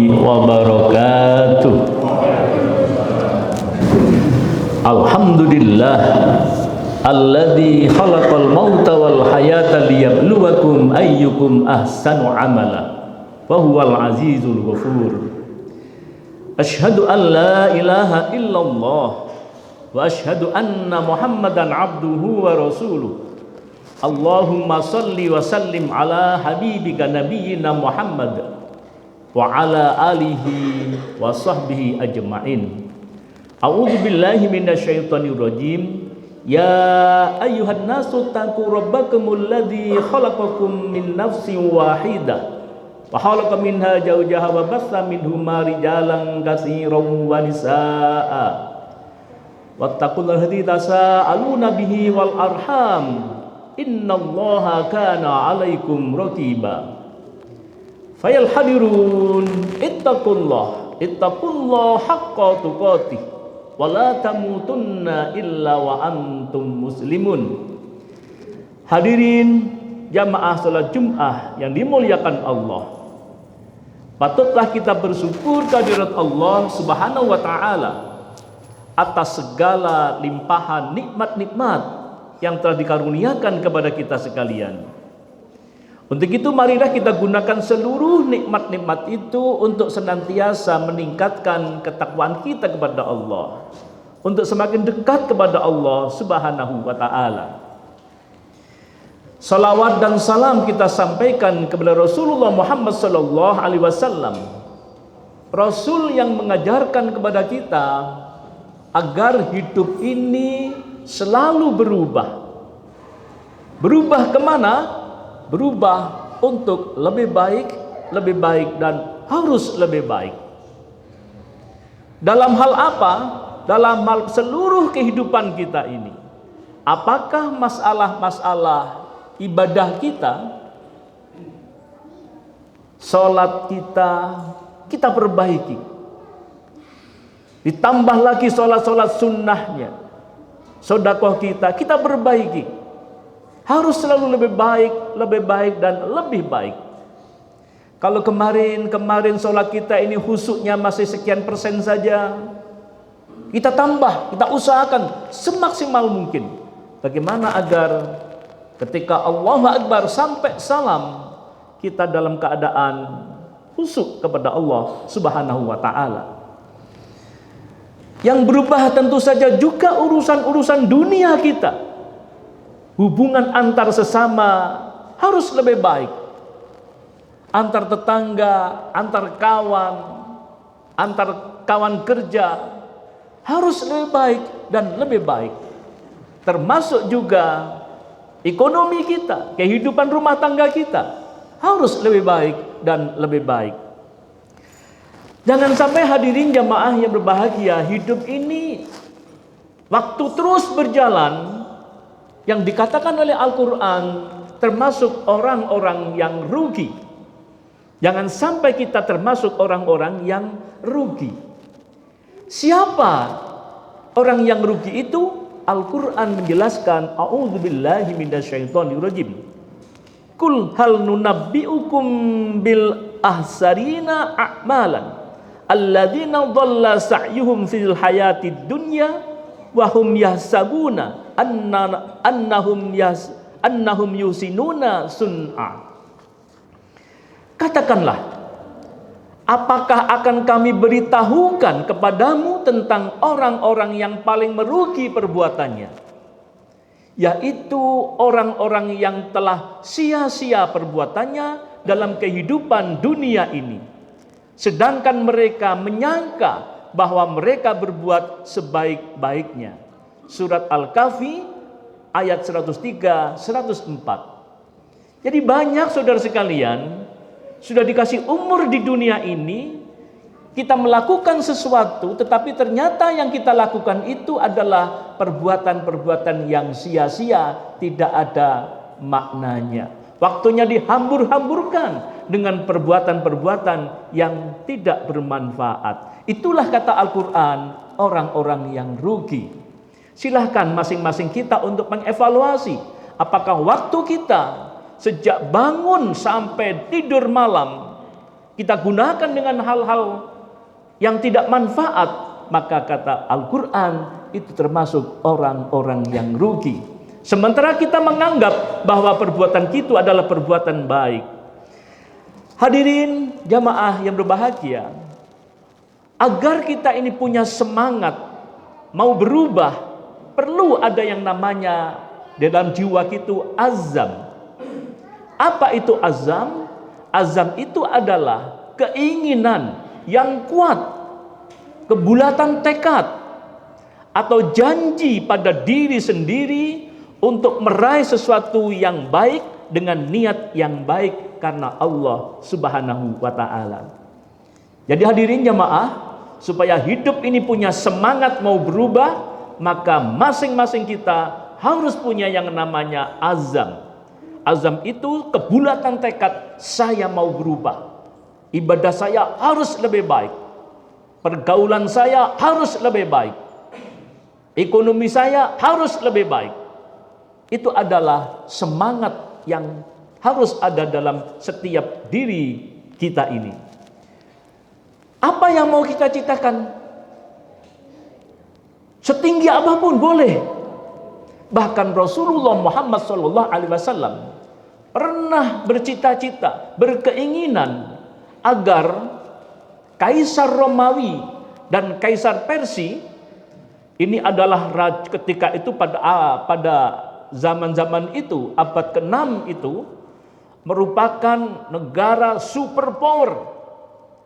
wabarakatuh. Alhamdulillah alladzi khalaqal mauta wal hayata liyabluwakum ayyukum ahsanu amala wa huwal azizul ghafur. Asyhadu an la ilaha illallah wa asyhadu anna Muhammadan abduhu wa rasuluh. Allahumma salli wa sallim ala habibika nabiyyina Muhammad wa ala alihi wa sahbihi ajma'in. A'udzu billahi minasyaitonir rajim. Ya ayyuhan nasu taqu rabbakumul ladzi khalaqakum min nafsin wahidah wa khalaqa minha zawjaha wa bassa minhuma rijalan katsiran wa nisaa. Wattaqullaha alladzi tasaaluna bihi wal arham. Innallaha kana 'alaikum raqiba. Fayal hadirun ittaqullah haqqa tuqatih wa la tamutunna illa wa antum muslimun. Hadirin jamaah salat Jumat yang dimuliakan Allah, patutlah kita bersyukur kehadirat Allah Subhanahu wa taala atas segala limpahan nikmat-nikmat yang telah dikaruniakan kepada kita sekalian. Untuk itu marilah kita gunakan seluruh nikmat-nikmat itu untuk senantiasa meningkatkan ketakwaan kita kepada Allah, untuk semakin dekat kepada Allah Subhanahu wa taala. Salawat dan salam kita sampaikan kepada Rasulullah Muhammad sallallahu alaihi wasallam, Rasul yang mengajarkan kepada kita agar hidup ini selalu berubah. Berubah kemana? Berubah untuk lebih baik dan harus lebih baik. Dalam hal apa? Dalam hal seluruh kehidupan kita ini. Apakah masalah-masalah ibadah kita, sholat kita perbaiki. Ditambah lagi sholat-sholat sunnahnya, sedekah kita perbaiki. Harus selalu lebih baik dan lebih baik. Kalau kemarin sholat kita ini khusyuknya masih sekian persen saja, kita tambah, kita usahakan semaksimal mungkin. Bagaimana agar ketika Allahu Akbar sampai salam, kita dalam keadaan khusyuk kepada Allah Subhanahu wa taala. Yang berubah tentu saja juga urusan-urusan dunia kita. Hubungan antar sesama harus lebih baik. Antar tetangga, antar kawan kerja harus lebih baik dan lebih baik. Termasuk juga ekonomi kita, kehidupan rumah tangga kita harus lebih baik dan lebih baik. Jangan sampai hadirin jamaah yang berbahagia, hidup ini waktu terus berjalan. Yang dikatakan oleh Al-Quran termasuk orang-orang yang rugi. Jangan sampai kita termasuk orang-orang yang rugi. Siapa orang yang rugi itu? Al-Quran menjelaskan, a'udzubillahi minasyaitonirrajim. Qul hal nunabbi'ukum bil ahsarina a'malan alladzina dhalla sa'yuhum fil hayatid dunya wa hum yahsabuna annahum yusinuna sun'a. Katakanlah, apakah akan kami beritahukan kepadamu tentang orang-orang yang paling merugi perbuatannya, yaitu orang-orang yang telah sia-sia perbuatannya dalam kehidupan dunia ini, sedangkan mereka menyangka bahwa mereka berbuat sebaik-baiknya. Surat Al-Kahfi ayat 103, 104. Jadi banyak saudara sekalian, sudah dikasih umur di dunia ini, kita melakukan sesuatu, tetapi ternyata yang kita lakukan itu adalah perbuatan-perbuatan yang sia-sia, tidak ada maknanya. Waktunya dihambur-hamburkan dengan perbuatan-perbuatan yang tidak bermanfaat. Itulah kata Al-Quran, orang-orang yang rugi. Silahkan masing-masing kita untuk mengevaluasi apakah waktu kita sejak bangun sampai tidur malam kita gunakan dengan hal-hal yang tidak manfaat, maka kata Al-Quran itu termasuk orang-orang yang rugi. Sementara kita menganggap bahwa perbuatan kita adalah perbuatan baik. Hadirin jamaah yang berbahagia, agar kita ini punya semangat mau berubah, perlu ada yang namanya dalam jiwa kita azam. Apa itu azam? Azam itu adalah keinginan yang kuat, kebulatan tekad atau janji pada diri sendiri untuk meraih sesuatu yang baik dengan niat yang baik karena Allah Subhanahu wa taala. Jadi hadirin jamaah, supaya hidup ini punya semangat mau berubah, maka masing-masing kita harus punya yang namanya azam. Azam itu kebulatan tekad, saya mau berubah. Ibadah saya harus lebih baik. Pergaulan saya harus lebih baik. Ekonomi saya harus lebih baik. Itu adalah semangat yang harus ada dalam setiap diri kita ini. Apa yang mau kita citakan? Setinggi apapun boleh. Bahkan Rasulullah Muhammad SAW pernah bercita-cita, berkeinginan agar Kaisar Romawi dan Kaisar Persia ini adalah ketika itu pada zaman-zaman itu, abad ke-6 itu, merupakan negara superpower,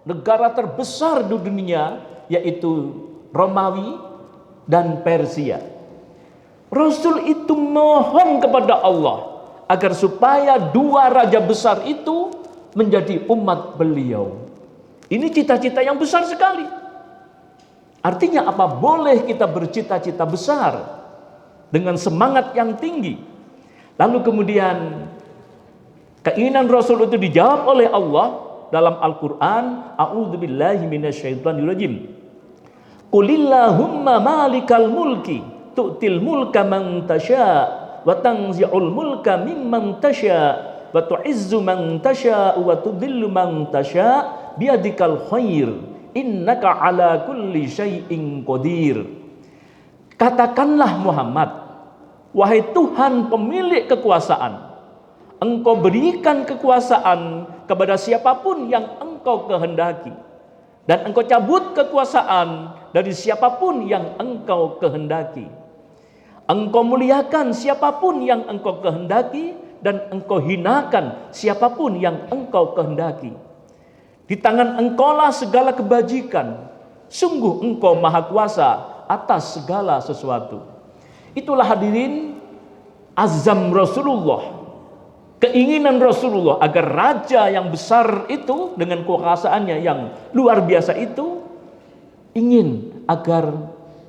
negara terbesar di dunia, yaitu Romawi dan Persia. Rasul itu mohon kepada Allah agar supaya dua raja besar itu menjadi umat beliau. Ini cita-cita yang besar sekali. Artinya apa? Boleh kita bercita-cita besar dengan semangat yang tinggi. Lalu kemudian keinginan Rasul itu dijawab oleh Allah dalam Al-Quran. A'udzubillahi minasyaitonirrajim. Qulillahumma malikal mulki tu'til mulka man tasya' wa tanzi'ul mulka mimman tasya' wa tu'izzu man tasya' wa tudhillu man tasya' biadikal khair innaka ala kulli syai'in qadir. Katakanlah Muhammad, wahai Tuhan pemilik kekuasaan, Engkau berikan kekuasaan kepada siapapun yang Engkau kehendaki, dan Engkau cabut kekuasaan dari siapapun yang Engkau kehendaki. Engkau muliakan siapapun yang Engkau kehendaki, dan Engkau hinakan siapapun yang Engkau kehendaki. Di tangan Engkaulah segala kebajikan. Sungguh Engkau maha kuasa atas segala sesuatu. Itulah hadirin azam Rasulullah, keinginan Rasulullah agar raja yang besar itu dengan kekuasaannya yang luar biasa itu ingin agar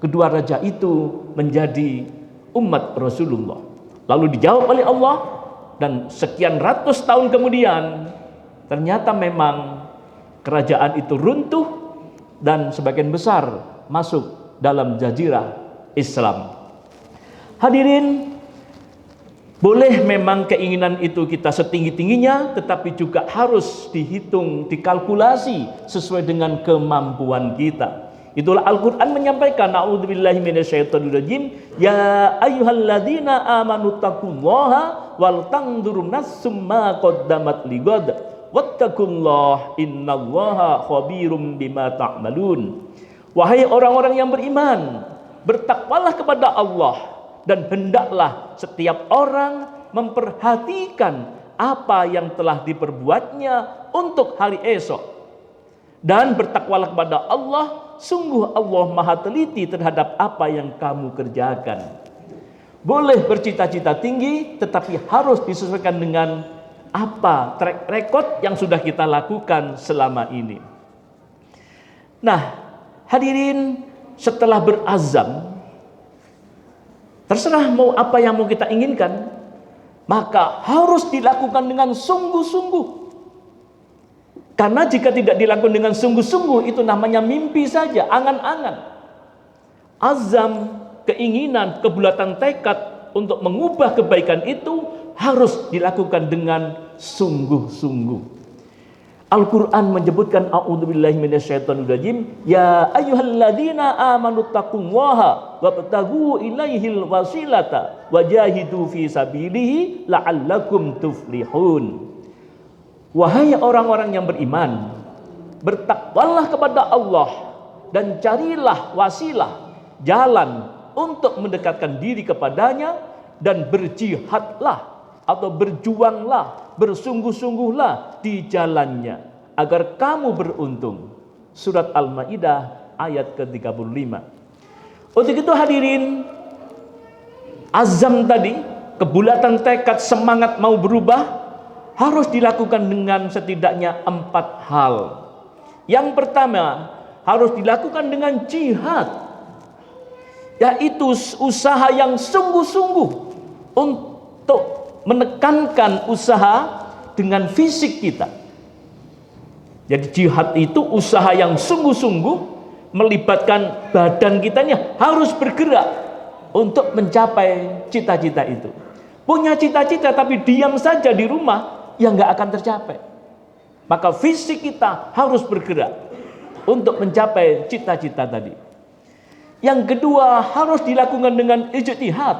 kedua raja itu menjadi umat Rasulullah. Lalu dijawab oleh Allah, dan sekian ratus tahun kemudian ternyata memang kerajaan itu runtuh dan sebagian besar masuk dalam jazirah Islam. Hadirin, boleh memang keinginan itu kita setinggi-tingginya, tetapi juga harus dihitung, dikalkulasi sesuai dengan kemampuan kita. Itulah Al-Quran menyampaikan, a'udzubillahi minasyaitonirrajim, ya ayyuhalladzina amanu taqullaha wal tanzur nafsum ma qaddamat lighad wattaqullaha innallaha khabirum bima ta'malun. Wahai orang-orang yang beriman, bertakwalah kepada Allah, dan hendaklah setiap orang memperhatikan apa yang telah diperbuatnya untuk hari esok. Dan bertakwalah kepada Allah, sungguh Allah maha teliti terhadap apa yang kamu kerjakan. Boleh bercita-cita tinggi, tetapi harus disesuaikan dengan apa track record yang sudah kita lakukan selama ini. Nah, hadirin, setelah berazam, terserah mau apa yang mau kita inginkan, maka harus dilakukan dengan sungguh-sungguh. Karena jika tidak dilakukan dengan sungguh-sungguh, itu namanya mimpi saja, angan-angan. Azam, keinginan, kebulatan tekad untuk mengubah kebaikan itu harus dilakukan dengan sungguh-sungguh. Al-Quran menyebutkan a'udzubillahi minasyaitonirrajim, ya ayyuhalladzina amanu taqullaha wabtaghu ilaihil wasilata wajahidu fi sabilihi la'allakum tuflihun. Wahai orang-orang yang beriman, bertakwalah kepada Allah dan carilah wasilah, jalan untuk mendekatkan diri kepadanya, dan berjihadlah atau berjuanglah, bersungguh-sungguhlah di jalannya agar kamu beruntung. Surat Al-Maidah ayat ke-35. Untuk itu hadirin, azam tadi, kebulatan tekad, semangat mau berubah harus dilakukan dengan setidaknya 4 hal. Yang pertama, harus dilakukan dengan jihad, yaitu usaha yang sungguh-sungguh untuk menekankan usaha dengan fisik kita. Jadi jihad itu usaha yang sungguh-sungguh melibatkan badan kitanya harus bergerak untuk mencapai cita-cita itu. Punya cita-cita tapi diam saja di rumah, ya nggak akan tercapai. Maka fisik kita harus bergerak untuk mencapai cita-cita tadi. Yang kedua, harus dilakukan dengan ijtihad.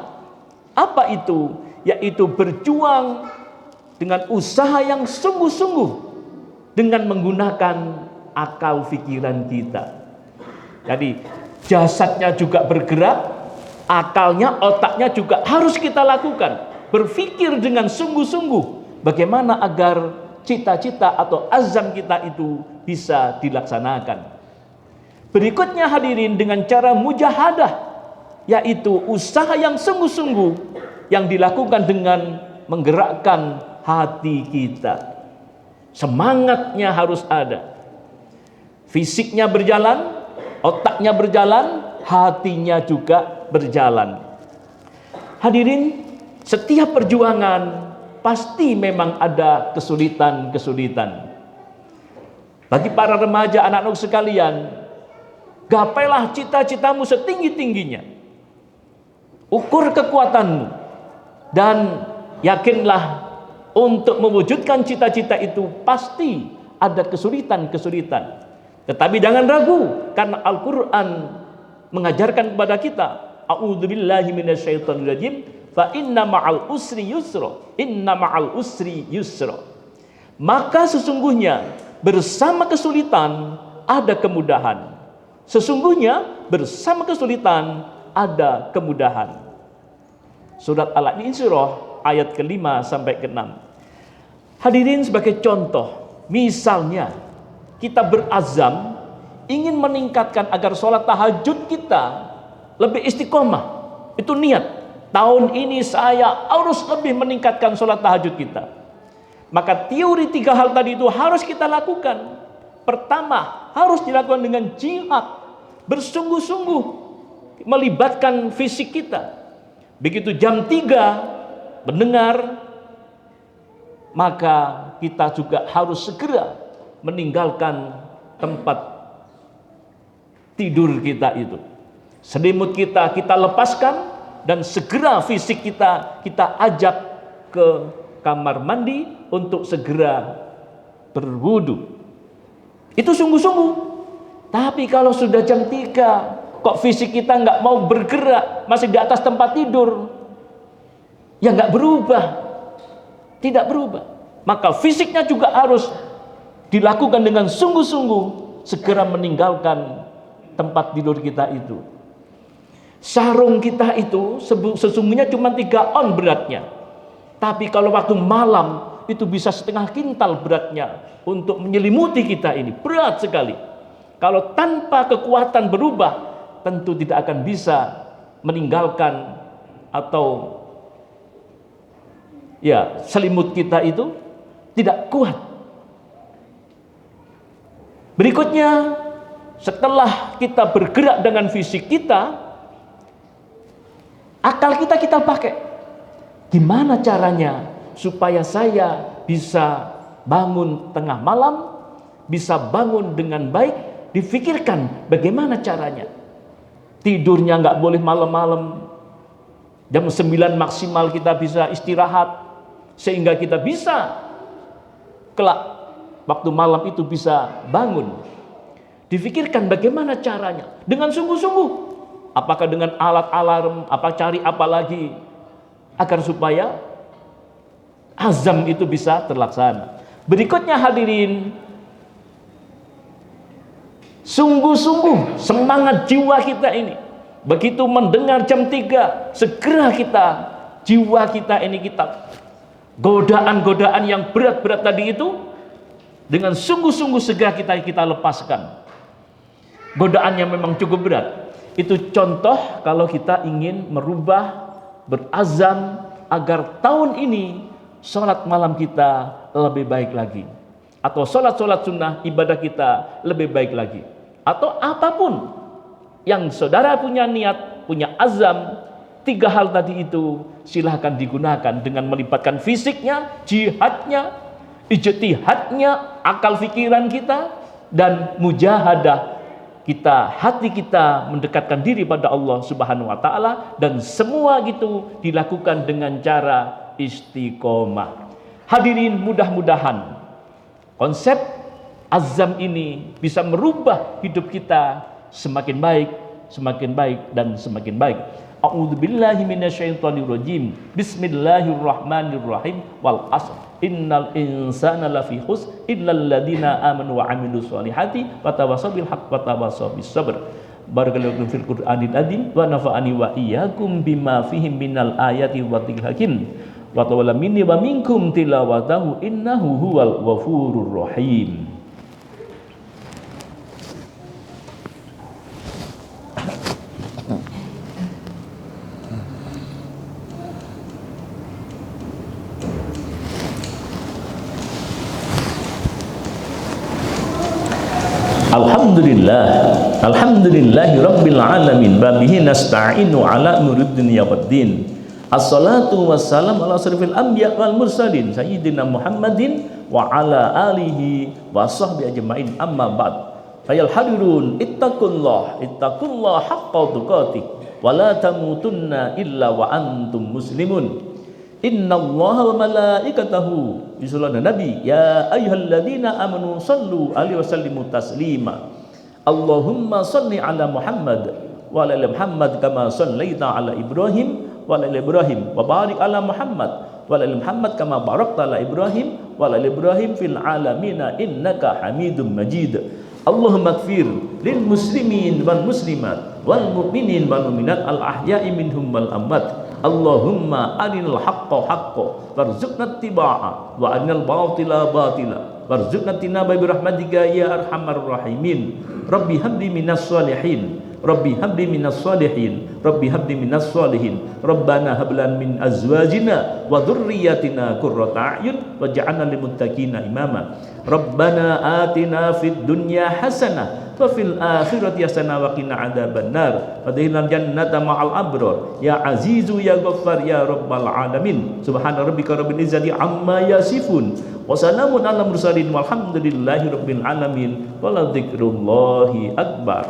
Apa itu? Yaitu berjuang dengan usaha yang sungguh-sungguh dengan menggunakan akal pikiran kita. Jadi jasadnya juga bergerak, akalnya, otaknya juga harus kita lakukan. Berpikir dengan sungguh-sungguh bagaimana agar cita-cita atau azam kita itu bisa dilaksanakan. Berikutnya hadirin, dengan cara mujahadah, yaitu usaha yang sungguh-sungguh yang dilakukan dengan menggerakkan hati kita. Semangatnya harus ada. Fisiknya berjalan, otaknya berjalan, hatinya juga berjalan. Hadirin, setiap perjuangan pasti memang ada kesulitan-kesulitan. Bagi para remaja, anak-anak sekalian, gapailah cita-citamu setinggi-tingginya. Ukur kekuatanmu. Dan yakinlah untuk mewujudkan cita-cita itu pasti ada kesulitan-kesulitan. Tetapi jangan ragu, karena Al-Quran mengajarkan kepada kita, a'udzubillahi minasyaitonirrajim, fa inna ma'al usri yusra, inna ma'al usri yusra. Maka sesungguhnya bersama kesulitan ada kemudahan. Sesungguhnya bersama kesulitan ada kemudahan. Surat Al-Insyirah ayat ke-5 sampai ke-6. Hadirin, sebagai contoh, misalnya kita berazam ingin meningkatkan agar sholat tahajud kita lebih istiqomah. Itu niat. Tahun ini saya harus lebih meningkatkan sholat tahajud kita. Maka teori 3 hal tadi itu harus kita lakukan. Pertama, harus dilakukan dengan jihad, bersungguh-sungguh melibatkan fisik kita. Begitu jam 3 mendengar, maka kita juga harus segera meninggalkan tempat tidur kita itu. Selimut kita lepaskan dan segera fisik kita ajak ke kamar mandi untuk segera berwudu. Itu sungguh-sungguh. Tapi kalau sudah jam 3 kok fisik kita nggak mau bergerak, masih di atas tempat tidur, ya nggak berubah, tidak berubah. Maka fisiknya juga harus dilakukan dengan sungguh-sungguh, segera meninggalkan tempat tidur kita itu. Sarung kita itu sesungguhnya cuma 3 on beratnya, tapi kalau waktu malam itu bisa setengah kintal beratnya untuk menyelimuti kita ini, berat sekali. Kalau tanpa kekuatan berubah, tentu tidak akan bisa meninggalkan atau ya selimut kita itu tidak kuat. Berikutnya, setelah kita bergerak dengan fisik kita, akal kita pakai. Gimana caranya supaya saya bisa bangun tengah malam, bisa bangun dengan baik? Difikirkan bagaimana caranya. Tidurnya nggak boleh malam-malam. Jam 9 maksimal kita bisa istirahat, sehingga kita bisa kelak waktu malam itu bisa bangun. Difikirkan bagaimana caranya dengan sungguh-sungguh. Apakah dengan alat alarm, cari apa lagi agar supaya azam itu bisa terlaksana. Berikutnya hadirin, sungguh-sungguh semangat jiwa kita ini. Begitu mendengar jam 3, segera jiwa kita ini godaan-godaan yang berat-berat tadi itu dengan sungguh-sungguh segera kita lepaskan. Godaannya memang cukup berat. Itu contoh kalau kita ingin merubah, berazam agar tahun ini sholat malam kita lebih baik lagi, atau sholat sunnah ibadah kita lebih baik lagi, atau apapun yang saudara punya niat, punya azam. 3 hal tadi itu silahkan digunakan dengan melibatkan fisiknya, jihadnya, ijtihadnya, akal pikiran kita, dan mujahadah kita, hati kita mendekatkan diri pada Allah Subhanahu wa taala, dan semua itu dilakukan dengan cara istiqomah. Hadirin, mudah-mudahan konsep azam ini bisa merubah hidup kita semakin baik dan semakin baik. A'udzubillahi minasyaitonirrajim. Bismillahirrahmanirrahim. Wal 'ashr. Innal insana lafi khusr illal ladzina amanu wa 'amilus solihati wa tawassaw bil haqqi wa tawassaw bis sabr. Barakallahu fil Qur'anil azim wa nafa'ani wa iyyakum bima fihi minal ayati wa dzikril hakim. Wa tawalla minni wa minkum tilawatahu innahu huwal ghafurur rahim. Alhamdulillahi rabbil alamin, babihi nasta'inu ala umurid dunya waddin. Assalatu wassalamu ala asrofil anbiya wal mursalin sayyidina Muhammadin wa ala alihi wa sahbihi ajma'in, amma ba'd. Fayal hadirun, ittaqullah haqqa tuqatih wa la tamutunna illa wa antum muslimun. Innallaha wa malaikatahu yusholluna nabi ya ayyuhalladzina amanu sallu alaihi wasallimu taslima. Allahumma shalli ala Muhammad wa ala Muhammad kama shallaita ala Ibrahim wa ala Ibrahim wa barik ala Muhammad wa ala Muhammad kama barakta ala Ibrahim wa ala Ibrahim fil alamina innaka Hamidum Majid. Allahumma ighfir lil muslimin wal muslimat wal mu'minin wal mu'minat al ahya'i minhum wal amwat. Allahumma arinal haqqa haqqa warzuqna ittiba'a wa arinal batila batila warzuqna tinaba bi rahmatika ya arhamar rahimin. Rabbi habli minas salihin, Rabbi habli minas salihin, Rabbi habli minas salihin. Rabbana hab lana min azwajina wa dhurriyyatina qurrata a'yun waj'alna lil muttaqina imama. Rabbana atina fid dunya hasanah wa fil akhirati hasanah wa qina adzabannar. Adkhilnal jannata ma'al abrar ya azizu ya ghaffar ya rabbal alamin. Subhana rabbika rabbil izzati amma yasifun wa salamun alal mursalin walhamdulillahi rabbil alamin. Wala dzikrullahi akbar.